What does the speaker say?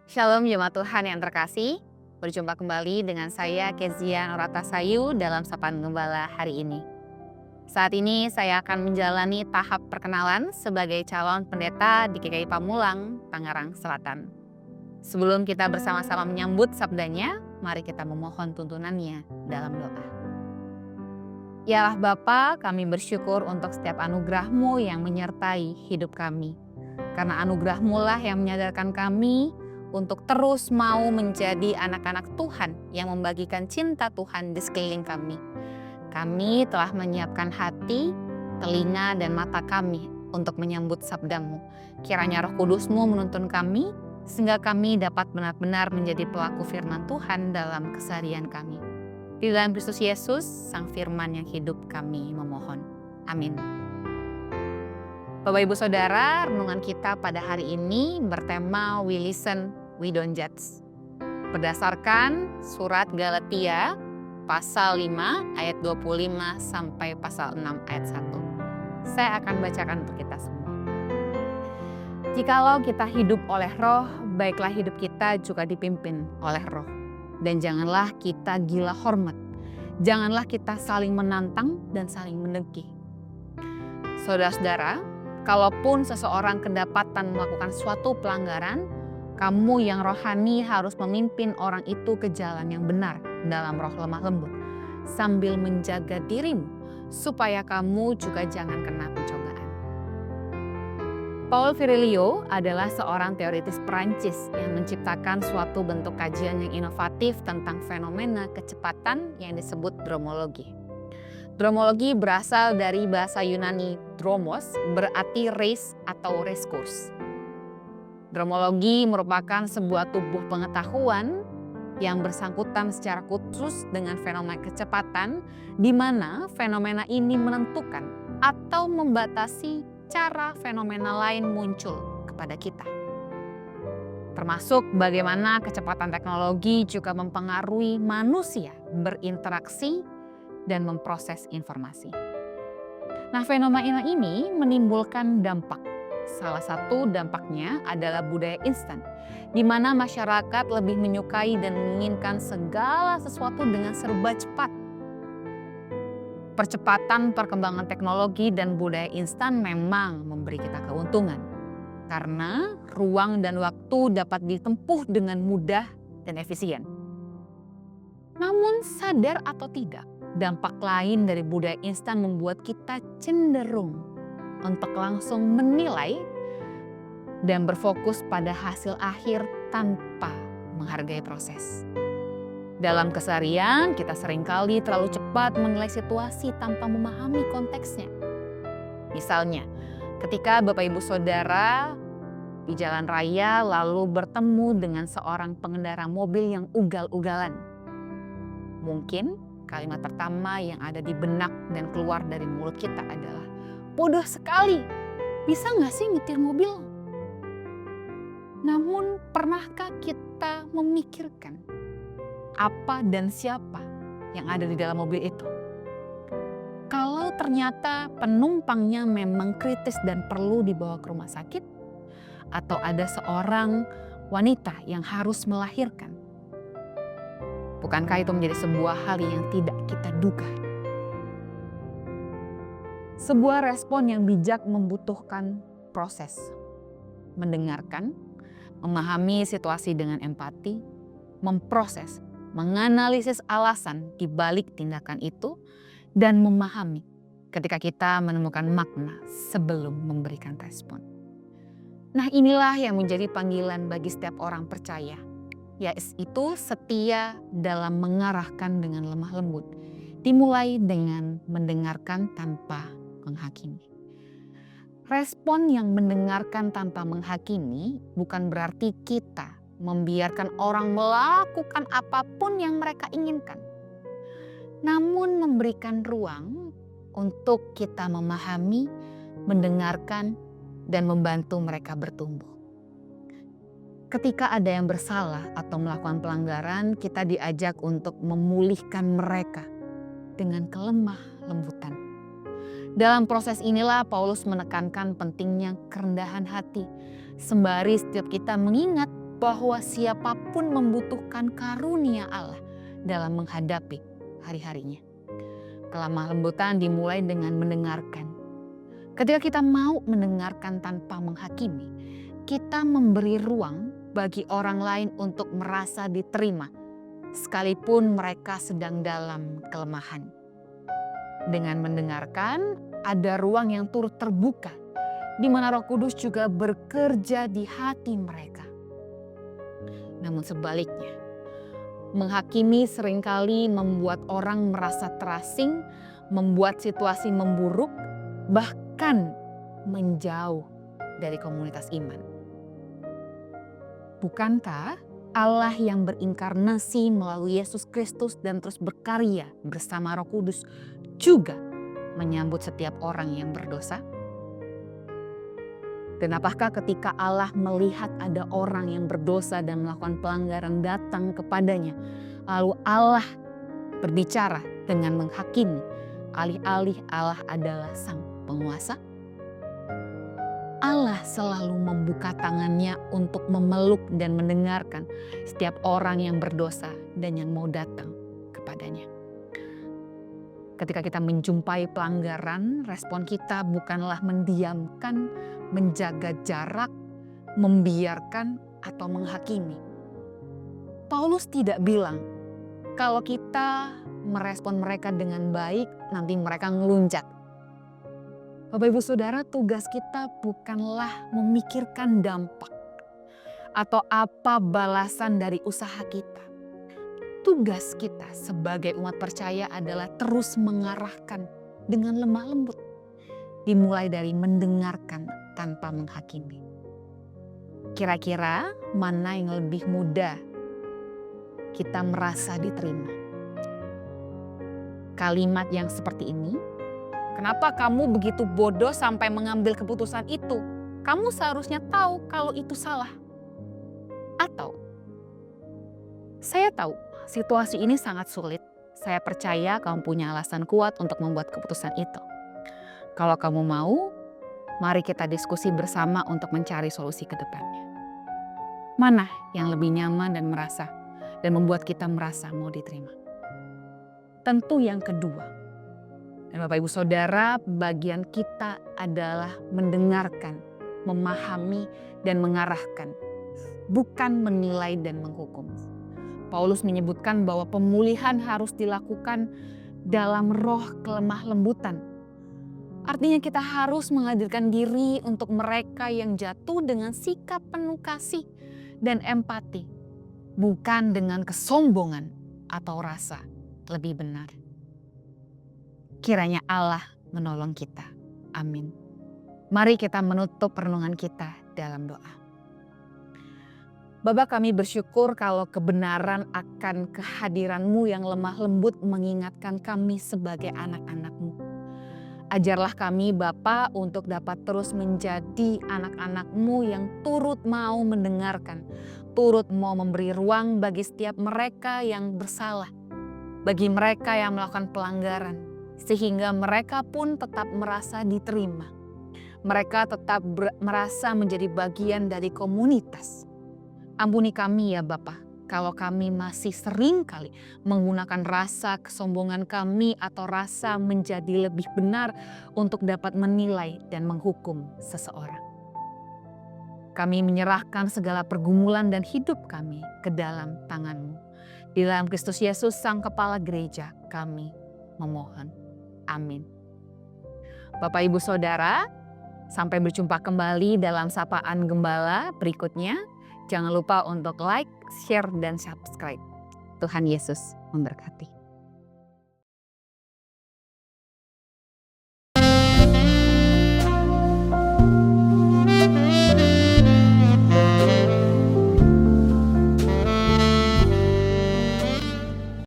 Shalom jemaat Tuhan yang terkasih. Berjumpa kembali dengan saya Kezia Noratasayu dalam Sapaan Gembala hari ini. Saat ini saya akan menjalani tahap perkenalan sebagai calon pendeta di GKI Pamulang, Tangerang Selatan. Sebelum kita bersama-sama menyambut sabdanya, mari kita memohon tuntunannya dalam doa. Ya Allah Bapa, kami bersyukur untuk setiap anugerah-Mu yang menyertai hidup kami. Karena anugerah-Mu lah yang menyadarkan kami untuk terus mau menjadi anak-anak Tuhan yang membagikan cinta Tuhan di sekeliling kami. Kami telah menyiapkan hati, telinga, dan mata kami untuk menyambut sabda-Mu. Kiranya Roh Kudus-Mu menuntun kami, sehingga kami dapat benar-benar menjadi pelaku firman Tuhan dalam keseharian kami. Di dalam Kristus Yesus, Sang Firman yang hidup kami memohon. Amin. Bapak Ibu Saudara, renungan kita pada hari ini bertema We Listen, We Don't Judge. Berdasarkan surat Galatia pasal 5 ayat 25 sampai pasal 6 ayat 1. Saya akan bacakan untuk kita semua. Jikalau kita hidup oleh Roh, baiklah hidup kita juga dipimpin oleh Roh. Dan janganlah kita gila hormat. Janganlah kita saling menantang dan saling mendengki. Saudara-saudara, kalaupun seseorang kedapatan melakukan suatu pelanggaran, kamu yang rohani harus memimpin orang itu ke jalan yang benar dalam roh lemah lembut, sambil menjaga dirimu supaya kamu juga jangan kena pencobaan. Paul Virilio adalah seorang teoritis Perancis yang menciptakan suatu bentuk kajian yang inovatif tentang fenomena kecepatan yang disebut dromologi. Dromologi berasal dari bahasa Yunani dromos, berarti race atau race course. Dromologi merupakan sebuah tubuh pengetahuan yang bersangkutan secara khusus dengan fenomena kecepatan, di mana fenomena ini menentukan atau membatasi cara fenomena lain muncul kepada kita. Termasuk bagaimana kecepatan teknologi juga mempengaruhi manusia berinteraksi dan memproses informasi. Nah, fenomena ini menimbulkan dampak. Salah satu dampaknya adalah budaya instan, di mana masyarakat lebih menyukai dan menginginkan segala sesuatu dengan serba cepat. Percepatan perkembangan teknologi dan budaya instan memang memberi kita keuntungan, karena ruang dan waktu dapat ditempuh dengan mudah dan efisien. Namun sadar atau tidak, dampak lain dari budaya instan membuat kita cenderung untuk langsung menilai dan berfokus pada hasil akhir tanpa menghargai proses. Dalam keseharian, kita seringkali terlalu cepat menilai situasi tanpa memahami konteksnya. Misalnya, ketika Bapak Ibu Saudara di jalan raya lalu bertemu dengan seorang pengendara mobil yang ugal-ugalan. Mungkin kalimat pertama yang ada di benak dan keluar dari mulut kita adalah, "Bodoh sekali, bisa nggak sih nyetir mobil?" Namun pernahkah kita memikirkan apa dan siapa yang ada di dalam mobil itu? Kalau ternyata penumpangnya memang kritis dan perlu dibawa ke rumah sakit, atau ada seorang wanita yang harus melahirkan, bukankah itu menjadi sebuah hal yang tidak kita duga? Sebuah respon yang bijak membutuhkan proses. Mendengarkan, memahami situasi dengan empati, memproses, menganalisis alasan di balik tindakan itu, dan memahami ketika kita menemukan makna sebelum memberikan respon. Nah, inilah yang menjadi panggilan bagi setiap orang percaya, yaitu setia dalam mengarahkan dengan lemah lembut, dimulai dengan mendengarkan tanpa menghakimi. Respon yang mendengarkan tanpa menghakimi bukan berarti kita membiarkan orang melakukan apapun yang mereka inginkan, namun memberikan ruang untuk kita memahami, mendengarkan, dan membantu mereka bertumbuh. Ketika ada yang bersalah atau melakukan pelanggaran, kita diajak untuk memulihkan mereka dengan kelemah lembutan. Dalam proses inilah Paulus menekankan pentingnya kerendahan hati, sembari setiap kita mengingat bahwa siapapun membutuhkan karunia Allah dalam menghadapi hari-harinya. Kelemah lembutan dimulai dengan mendengarkan. Ketika kita mau mendengarkan tanpa menghakimi, kita memberi ruang bagi orang lain untuk merasa diterima, sekalipun mereka sedang dalam kelemahan. Dengan mendengarkan, ada ruang yang turut terbuka, di mana Roh Kudus juga bekerja di hati mereka. Namun sebaliknya, menghakimi seringkali membuat orang merasa terasing, membuat situasi memburuk, bahkan menjauh dari komunitas iman. Bukankah Allah yang berinkarnasi melalui Yesus Kristus dan terus berkarya bersama Roh Kudus juga menyambut setiap orang yang berdosa? Dan apakah ketika Allah melihat ada orang yang berdosa dan melakukan pelanggaran datang kepadanya, lalu Allah berbicara dengan menghakimi, alih-alih Allah adalah sang penguasa? Allah selalu membuka tangannya untuk memeluk dan mendengarkan setiap orang yang berdosa dan yang mau datang kepadanya. Ketika kita menjumpai pelanggaran, respon kita bukanlah mendiamkan, menjaga jarak, membiarkan, atau menghakimi. Paulus tidak bilang, kalau kita merespon mereka dengan baik, nanti mereka ngelunjak. Bapak Ibu Saudara, tugas kita bukanlah memikirkan dampak atau apa balasan dari usaha kita. Tugas kita sebagai umat percaya adalah terus mengarahkan dengan lemah lembut. Dimulai dari mendengarkan tanpa menghakimi. Kira-kira mana yang lebih mudah kita merasa diterima? Kalimat yang seperti ini, kenapa kamu begitu bodoh sampai mengambil keputusan itu? Kamu seharusnya tahu kalau itu salah. Atau, saya tahu situasi ini sangat sulit. Saya percaya kamu punya alasan kuat untuk membuat keputusan itu. Kalau kamu mau, mari kita diskusi bersama untuk mencari solusi ke depannya. Mana yang lebih nyaman dan membuat kita merasa mau diterima? Tentu yang kedua. Dan Bapak Ibu Saudara, bagian kita adalah mendengarkan, memahami, dan mengarahkan, bukan menilai dan menghukum. Paulus menyebutkan bahwa pemulihan harus dilakukan dalam roh kelemah lembutan. Artinya kita harus menghadirkan diri untuk mereka yang jatuh dengan sikap penuh kasih dan empati, bukan dengan kesombongan atau rasa lebih benar. Kiranya Allah menolong kita. Amin. Mari kita menutup renungan kita dalam doa. Bapa, kami bersyukur kalau kebenaran akan kehadiran-Mu yang lemah lembut mengingatkan kami sebagai anak-anak-Mu. Ajarlah kami Bapa untuk dapat terus menjadi anak-anak-Mu yang turut mau mendengarkan, turut mau memberi ruang bagi setiap mereka yang bersalah, bagi mereka yang melakukan pelanggaran, sehingga mereka pun tetap merasa diterima. Mereka tetap merasa menjadi bagian dari komunitas. Ampuni kami ya Bapa, kalau kami masih sering kali menggunakan rasa kesombongan kami atau rasa menjadi lebih benar untuk dapat menilai dan menghukum seseorang. Kami menyerahkan segala pergumulan dan hidup kami ke dalam tangan-Mu. Di dalam Kristus Yesus, Sang Kepala Gereja, kami memohon. Amin. Bapak Ibu Saudara, sampai berjumpa kembali dalam Sapaan Gembala berikutnya. Jangan lupa untuk like, share, dan subscribe. Tuhan Yesus memberkati.